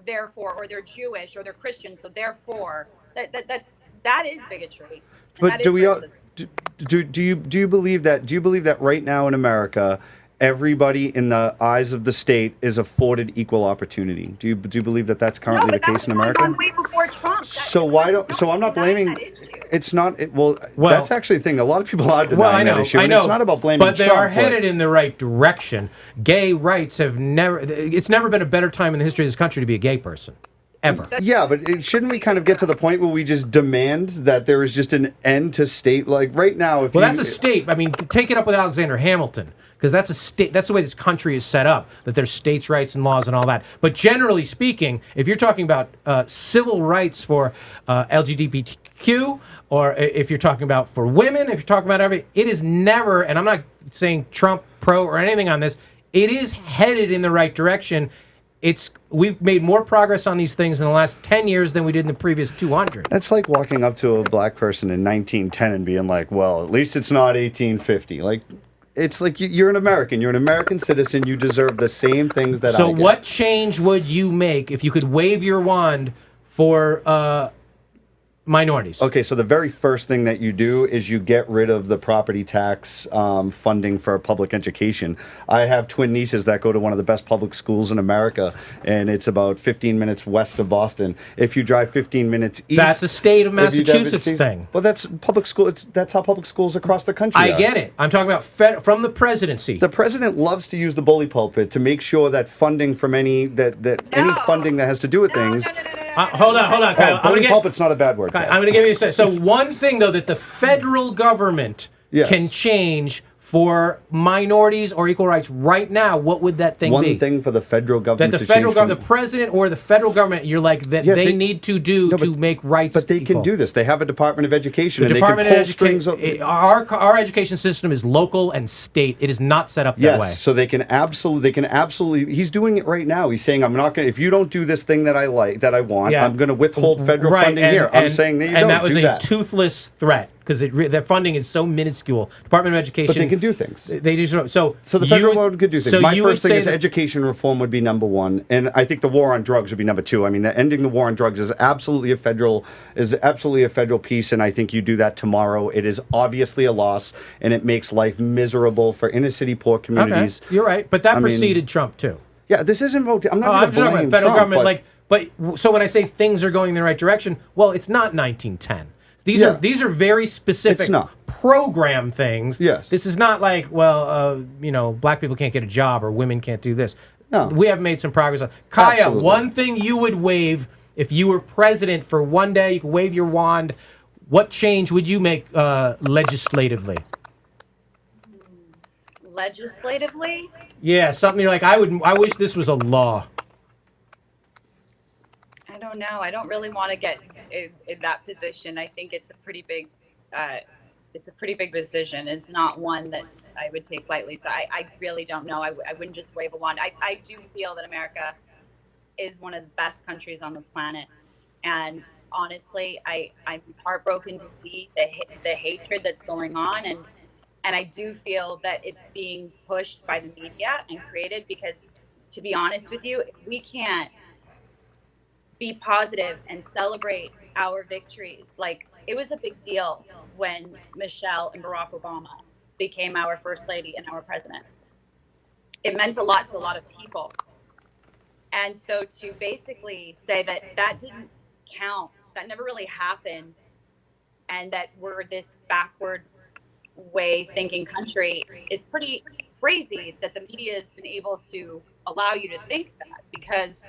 therefore, or they're Jewish or they're Christian, so therefore that is bigotry. But do you believe that right now in America, everybody in the eyes of the state is afforded equal opportunity? Do you believe that that's currently the case in America? Way before Trump. So I'm not blaming. It's not. Well, that's actually the thing. A lot of people are denying that issue. I know. It's not about blaming But they Trump, are headed in the right direction. Gay rights have never. It's never been a better time in the history of this country to be a gay person. ever. Yeah, but shouldn't we kind of get to the point where we just demand that there is just an end to state, like right now? If that's a state. I mean, take it up with Alexander Hamilton, because that's a state. That's the way this country is set up, that there's states' rights and laws and all that. But generally speaking, if you're talking about civil rights for LGBTQ, or if you're talking about for women, if you're talking about it is never, and I'm not saying Trump pro or anything on this, it is headed in the right direction. We've made more progress on these things in the last 10 years than we did in the previous 200. That's like walking up to a black person in 1910 and being like, well, at least it's not 1850. Like, it's like you're an American. You're an American citizen. You deserve the same things that I get. So what change would you make if you could wave your wand for minorities? Okay, so the very first thing that you do is you get rid of the property tax funding for public education. I have twin nieces that go to one of the best public schools in America, and it's about 15 minutes west of Boston. If you drive 15 minutes east... That's a state of Massachusetts thing. Well, that's public school. That's how public schools across the country are. I get it. I'm talking about from the presidency. The president loves to use the bully pulpit to make sure that funding from any funding that has to do with things... Hold on, Kyle. Bully pulpit's not a bad word. I'm going to give you a second. So one thing, though, that the federal government can change for minorities or equal rights right now, what would that thing be? One thing for the federal government that the federal government, the president or the federal government, you're like, they need to do to make rights But they equal. can do this. They have a Department of Education. The Department of Education, our education system is local and state. It is not set up that way. Yes, so they can absolutely, he's doing it right now. He's saying, I'm not going to, if you don't do this thing that I want, I'm going to withhold federal funding here. I'm saying that you don't do that. And that was a toothless threat. Because that funding is so minuscule. Department of Education. But they can do things. They do so. So the federal government could do things. So My first thing is education reform would be number one, and I think the war on drugs would be number two. I mean, ending the war on drugs is absolutely a federal piece, and I think you do that tomorrow. It is obviously a loss, and it makes life miserable for inner city poor communities. Okay, you're right, but that preceded Trump too. Yeah, this isn't. I'm not I'm talking about federal Trump, government. But so when I say things are going in the right direction, well, it's not 1910. These are very specific program things. Yes. This is not like, black people can't get a job or women can't do this. No. We have made some progress. Kaya, Absolutely. One thing you would wave if you were president for one day, you could wave your wand. What change would you make legislatively? Legislatively? Yeah, something you're like, I wish this was a law. I don't know. I don't really want to get in that position. I think it's a pretty big decision. It's not one that I would take lightly. So I really don't know. I wouldn't just wave a wand. I do feel that America is one of the best countries on the planet. And honestly, I'm heartbroken to see the hatred that's going on. And I do feel that it's being pushed by the media and created because, to be honest with you, if we can't be positive and celebrate our victories. Like, it was a big deal when Michelle and Barack Obama became our first lady and our president. It meant a lot to a lot of people. And so to basically say that didn't count, that never really happened, and that we're this backward way thinking country is pretty crazy that the media has been able to allow you to think that, because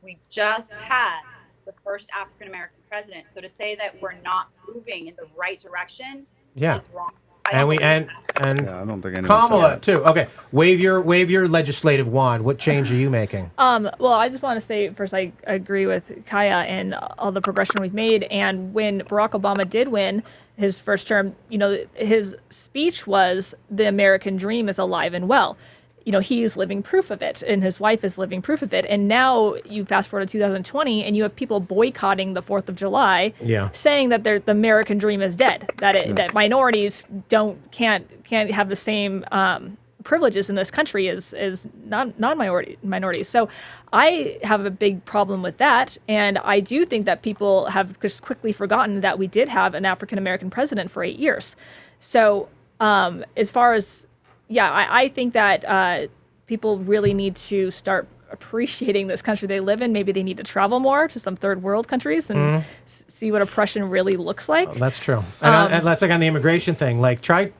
we just had the first African-American president. So to say that we're not moving in the right direction is wrong. I don't think Kamala too. Okay, wave your legislative wand. What change are you making? Well, I just want to say first, I agree with Kaya and all the progression we've made. And when Barack Obama did win his first term, his speech was the American dream is alive and well. He is living proof of it, and his wife is living proof of it. And now you fast forward to 2020, and you have people boycotting the 4th of July, saying that the American dream is dead, that minorities can't have the same privileges in this country as non-minorities. So I have a big problem with that, and I do think that people have just quickly forgotten that we did have an African-American president for 8 years. So as far as I think that people really need to start appreciating this country they live in. Maybe they need to travel more to some third world countries and see what oppression really looks like. Oh, that's true. And that's like on the immigration thing. Like try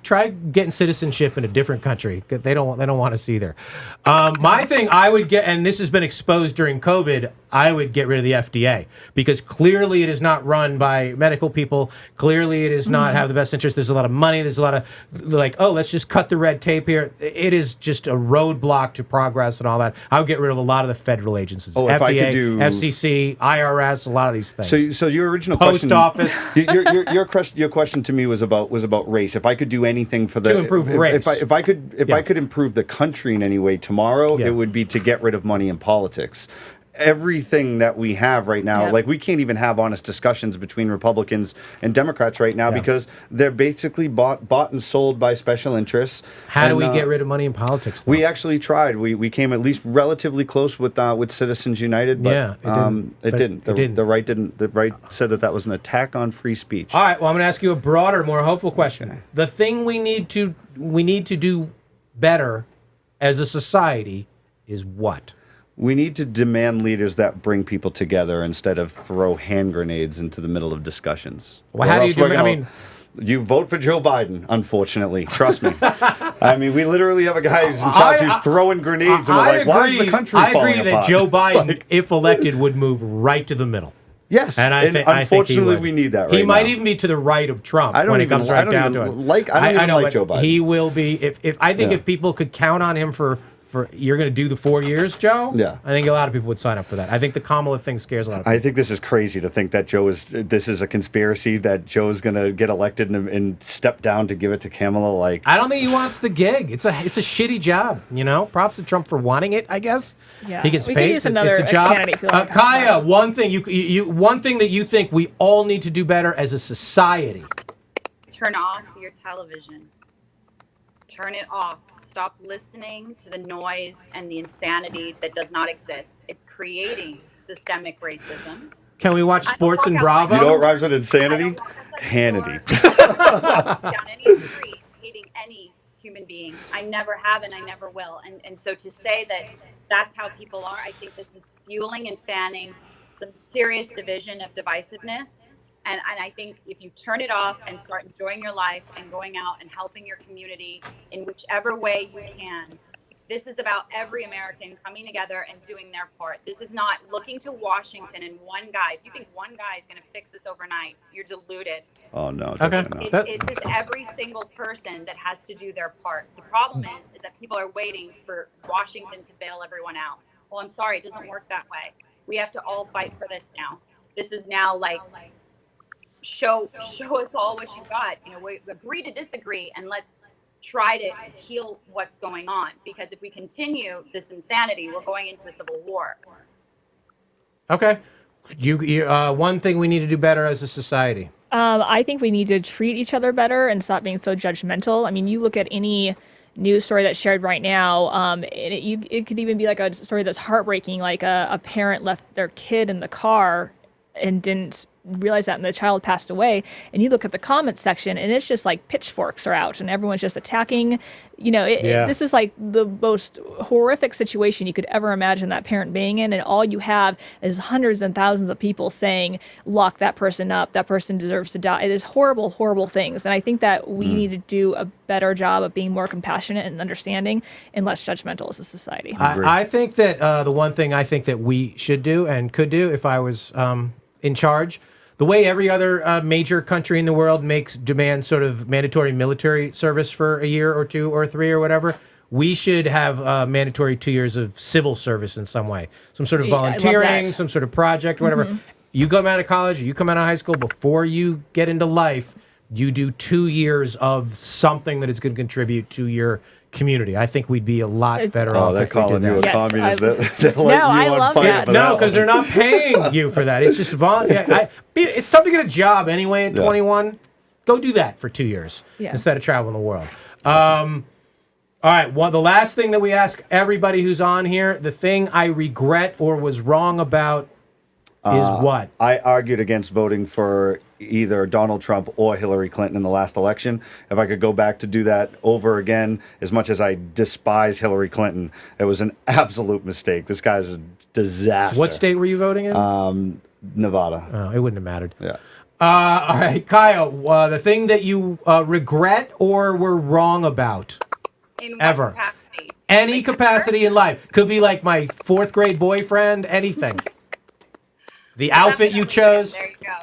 getting citizenship in a different country. They don't want us either. My thing I would get, and this has been exposed during COVID, I would get rid of the FDA, because clearly it is not run by medical people. Clearly it does not have the best interest. There's a lot of money. There's a lot of like, oh, let's just cut the red tape here. It is just a roadblock to progress and all that. I would get rid of a lot of the federal agencies. Oh, if I FDA, could do... FCC, IRS, a lot of these things. So your original Post question... office. Your question to me was about race. If I could do anything for the... To improve race. If I could improve the country in any way tomorrow, it would be to get rid of money in politics. Everything that we have right now, like we can't even have honest discussions between Republicans and Democrats right now because they're basically bought and sold by special interests. How do we get rid of money in politics, though? We actually tried. We came at least relatively close with Citizens United, but it didn't. The right didn't. The right said that was an attack on free speech. All right. Well, I'm going to ask you a broader, more hopeful question. Okay. The thing we need to do better as a society is what? We need to demand leaders that bring people together instead of throw hand grenades into the middle of discussions. Well, how do you do it? I mean, you vote for Joe Biden, unfortunately. Trust me. I mean, we literally have a guy who's in charge who's throwing grenades, and we're like, why is the country falling apart? I agree that Joe Biden, if elected, would move right to the middle. Yes, and unfortunately, we need that right now. He might even be to the right of Trump when it comes right down to it. I don't even like Joe Biden. He will be. If people could count on him for you're going to do the 4 years, Joe? Yeah. I think a lot of people would sign up for that. I think the Kamala thing scares a lot of people. I think this is crazy to think that this is a conspiracy, that Joe's going to get elected and step down to give it to Kamala. Like, I don't think he wants the gig. It's a shitty job, you know? Props to Trump for wanting it, I guess. Yeah. He gets paid. It's a job. Kaya, one thing one thing that you think we all need to do better as a society. Turn off your television. Turn it off. Stop listening to the noise and the insanity that does not exist. It's creating systemic racism. Can we watch sports in Bravo? You know what rhymes with insanity? Hannity. Down any street, hating any human being. I never have and I never will. And so to say that that's how people are, I think this is fueling and fanning some serious division of divisiveness. And I think if you turn it off and start enjoying your life and going out and helping your community in whichever way you can, this is about every American coming together and doing their part. This is not looking to Washington and one guy. If you think one guy is going to fix this overnight, you're deluded. Oh, no. Okay. It's just every single person that has to do their part. The problem is that people are waiting for Washington to bail everyone out. Well, I'm sorry, it doesn't work that way. We have to all fight for this now. This is now like... Show us all what you got. You know, we agree to disagree, and let's try to heal what's going on. Because if we continue this insanity, we're going into a civil war. Okay, one thing we need to do better as a society. I think we need to treat each other better and stop being so judgmental. I mean, you look at any news story that's shared right now, it could even be like a story that's heartbreaking, like a parent left their kid in the car and didn't realize that, and the child passed away, and you look at the comments section and it's just like pitchforks are out and everyone's just attacking, this is like the most horrific situation you could ever imagine that parent being in, and all you have is hundreds and thousands of people saying, lock that person up, that person deserves to die. It is horrible, horrible things, and I think that we need to do a better job of being more compassionate and understanding and less judgmental as a society. I think that the one thing I think that we should do and could do if I was in charge, the way every other major country in the world demands sort of mandatory military service for a year or 2 or 3 or whatever, we should have mandatory 2 years of civil service in some way. Some sort of volunteering, some sort of project, whatever. Mm-hmm. You come out of college, or you come out of high school, before you get into life, you do 2 years of something that is going to contribute to your community. I think we'd be a lot better off if we did that. You a communist. I love that. No, because they're not paying you for that. It's just it's tough to get a job anyway at 21. Go do that for 2 years instead of traveling the world. All right. The last thing that we ask everybody who's on here, the thing I regret or was wrong about is what? I argued against voting for either Donald Trump or Hillary Clinton in the last election. If I could go back to do that over again, as much as I despise Hillary Clinton, it was an absolute mistake. This guy's a disaster. What state were you voting in? Nevada. Oh, it wouldn't have mattered. Yeah. All right, Kaya, the thing that you regret or were wrong about? In what ever. Capacity? Any capacity in life. Could be like my 4th grade boyfriend, anything. The outfit you chose. There you go.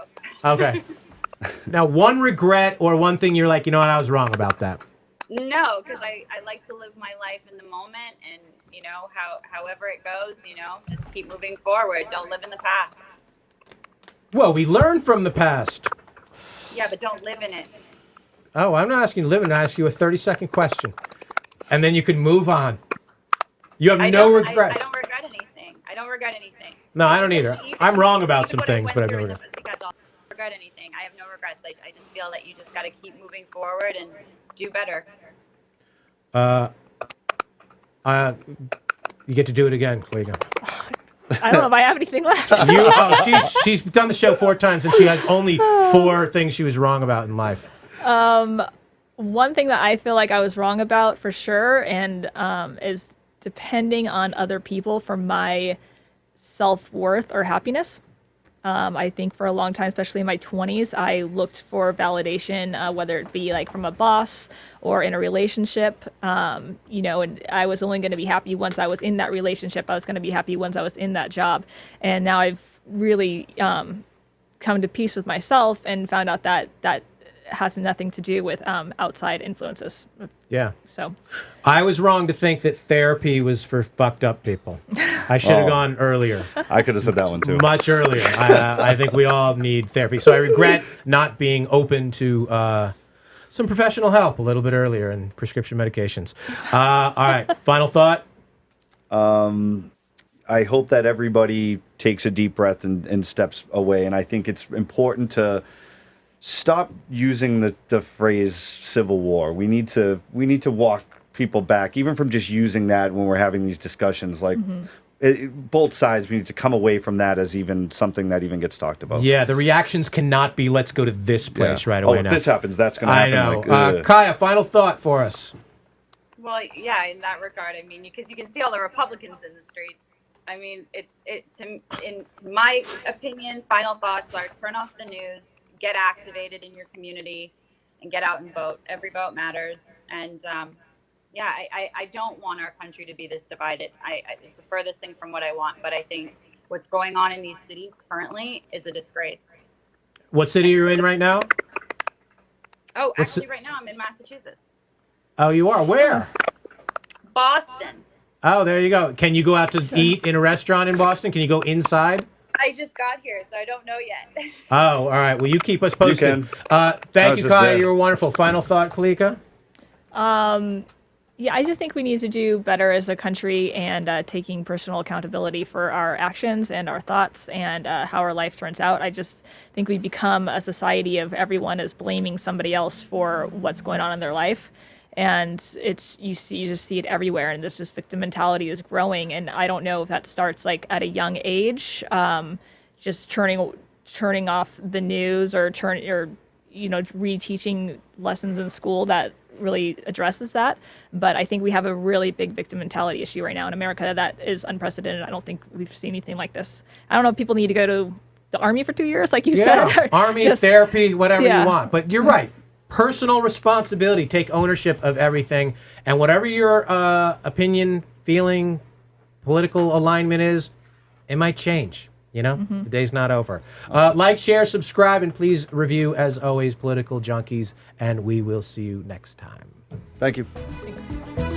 Okay. Now, one regret or one thing you're like, you know what, I was wrong about that. No, because I like to live my life in the moment, and however it goes, just keep moving forward. Don't live in the past. Well, we learn from the past. Yeah, but don't live in it. Oh, I'm not asking you to live in it. I ask you a 30-second question, and then you can move on. You have no regrets. I don't regret anything. I don't regret anything. No, I don't either. I'm wrong about some things, but I have no regrets. I don't regret anything. I have no regrets. I just feel that you just got to keep moving forward and do better. You get to do it again, Kalika. I don't know if I have anything left. She's done the show 4 times, and she has only 4 things she was wrong about in life. One thing that I feel like I was wrong about for sure, and is depending on other people for my self-worth or happiness. I think for a long time, especially in my 20s, I looked for validation, whether it be like from a boss or in a relationship, and I was only going to be happy once I was in that relationship. I was going to be happy once I was in that job. And now I've really come to peace with myself and found out that has nothing to do with outside influences. Yeah. So I was wrong to think that therapy was for fucked up people. I should have gone earlier. I could have said that one too. Much earlier. I think we all need therapy. So I regret not being open to some professional help a little bit earlier and prescription medications. All right. Final thought. I hope that everybody takes a deep breath and steps away. And I think it's important to stop using the phrase civil war. We need to walk people back, even from just using that when we're having these discussions. Like both sides, we need to come away from that as even something that even gets talked about. Yeah, the reactions cannot be, let's go to this place right away. If this happens, that's going to happen. I know. Kaya, final thought for us. Well, yeah, in that regard, I mean, because you can see all the Republicans in the streets. I mean, in my opinion, final thoughts are turn off the news, get activated in your community, and get out and vote. Every vote matters. And I don't want our country to be this divided. It's the furthest thing from what I want. But I think what's going on in these cities currently is a disgrace. What city are you in right now? Oh, actually, right now I'm in Massachusetts. Oh, you are? Where? Boston. Oh, there you go. Can you go out to eat in a restaurant in Boston? Can you go inside? I just got here, so I don't know yet. Oh, all right. Well, you keep us posted. You can. Thank you, Kaya. You were wonderful. Final thought, Kalika? Yeah, I just think we need to do better as a country and taking personal accountability for our actions and our thoughts and how our life turns out. I just think we become a society of everyone is blaming somebody else for what's going on in their life. And you just see it everywhere, and this just victim mentality is growing. And I don't know if that starts like at a young age, just turning off the news or reteaching lessons in school that really addresses that. But I think we have a really big victim mentality issue right now in America that is unprecedented. I don't think we've seen anything like this. I don't know if people need to go to the army for 2 years, like you said. Army, therapy, whatever you want. But you're right. Personal responsibility. Take ownership of everything. And whatever your opinion, feeling, political alignment is, it might change. The day's not over. Like, share, subscribe, and please review, as always, Political Junkeez. And we will see you next time. Thank you. Thanks.